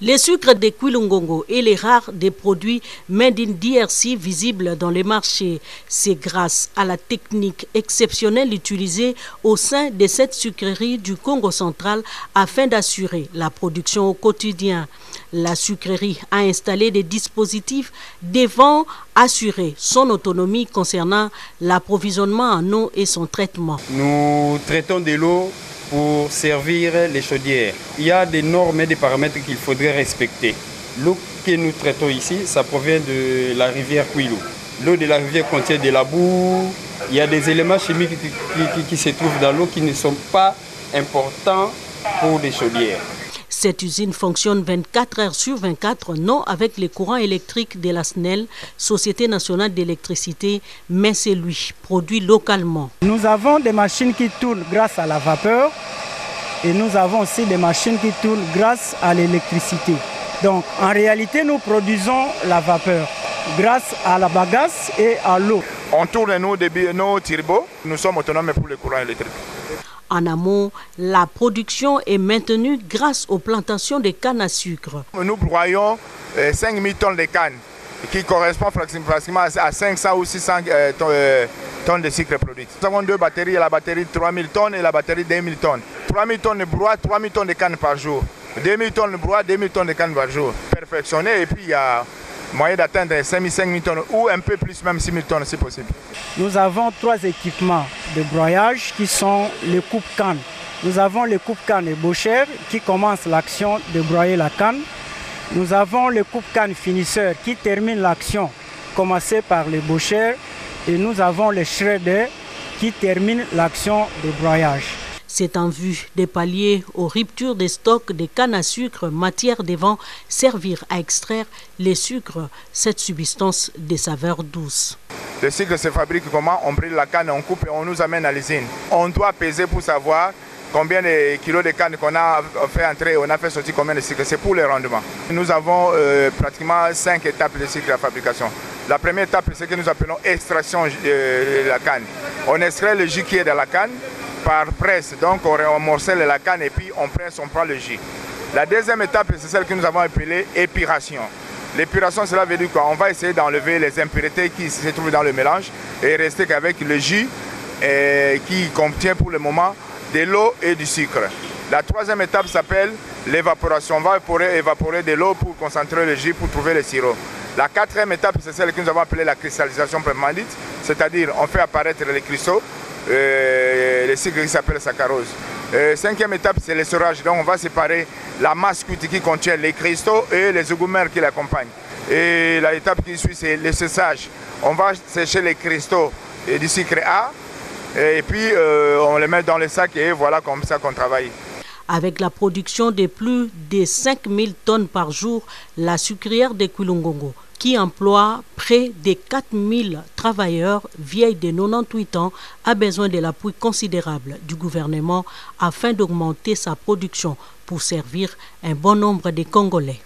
Les sucres de Kwilungongo et les rares des produits made in DRC visibles dans les marchés. C'est grâce à la technique exceptionnelle utilisée au sein de cette sucrerie du Congo central afin d'assurer la production au quotidien. La sucrerie a installé des dispositifs devant assurer son autonomie concernant l'approvisionnement en eau et son traitement. Nous traitons de l'eau pour servir les chaudières. Il y a des normes et des paramètres qu'il faudrait respecter. L'eau que nous traitons ici, ça provient de la rivière Kwilu. L'eau de la rivière contient de la boue. Il y a des éléments chimiques qui se trouvent dans l'eau qui ne sont pas importants pour les chaudières. Cette usine fonctionne 24 heures sur 24, non avec les courants électriques de la SNEL, Société nationale d'électricité, mais c'est lui, produit localement. Nous avons des machines qui tournent grâce à la vapeur et nous avons aussi des machines qui tournent grâce à l'électricité. Donc en réalité, nous produisons la vapeur grâce à la bagasse et à l'eau. On tourne nos turbos, nous sommes autonomes pour le courant électrique. En amont, la production est maintenue grâce aux plantations de cannes à sucre. Nous broyons 5000 tonnes de cannes, qui correspond pratiquement à 500 ou 600 tonnes de sucre produit. Nous avons deux batteries, la batterie de 3000 tonnes et la batterie de 2000 tonnes. 3000 tonnes de broie, 3000 tonnes de cannes par jour. 2000 tonnes de broie, 2000 tonnes de cannes par jour. Perfectionné, et puis il y a moyen d'atteindre 5000 tonnes ou un peu plus, même 6000 tonnes si possible. Nous avons 3 équipements de broyage qui sont les coupes-cannes. Nous avons les coupes-cannes ébaucheurs qui commencent l'action de broyer la canne. Nous avons les coupes-cannes finisseurs qui terminent l'action commencée par l'ébaucheur. Et nous avons les shredders qui terminent l'action de broyage. C'est en vue de pallier aux ruptures des stocks de cannes à sucre, matière devant servir à extraire les sucres, cette substance de saveur douce. Le sucre se fabrique comment? On brûle la canne, on coupe et on nous amène à l'usine. On doit peser pour savoir combien de kilos de canne qu'on a fait entrer, on a fait sortir combien de sucre. C'est pour le rendement. Nous avons pratiquement 5 étapes de sucre à fabrication. La première étape, c'est ce que nous appelons extraction de la canne. On extrait le jus qui est dans la canne par presse, donc on morcelle la canne et puis on prend le jus. La deuxième étape, c'est celle que nous avons appelée épuration. L'épuration, cela veut dire quoi? On va essayer d'enlever les impuretés qui se trouvent dans le mélange et rester qu'avec le jus qui contient pour le moment de l'eau et du sucre. La troisième étape s'appelle l'évaporation. On va évaporer de l'eau pour concentrer le jus, pour trouver le sirop. La quatrième étape, c'est celle que nous avons appelée la cristallisation permanente, c'est-à-dire on fait apparaître les cristaux, le sucre qui s'appelle saccharose. Cinquième étape, c'est le serrage. Donc on va séparer la masse cuite qui contient les cristaux et les ougomères qui l'accompagnent. Et l'étape qui suit, c'est le séchage. On va sécher les cristaux du sucre A et puis on les met dans le sac et voilà comme ça qu'on travaille. Avec la production de plus de 5000 tonnes par jour, la sucrière de Kwilungongo, qui emploie près de 4000 travailleurs vieilles de 98 ans, a besoin de l'appui considérable du gouvernement afin d'augmenter sa production pour servir un bon nombre de Congolais.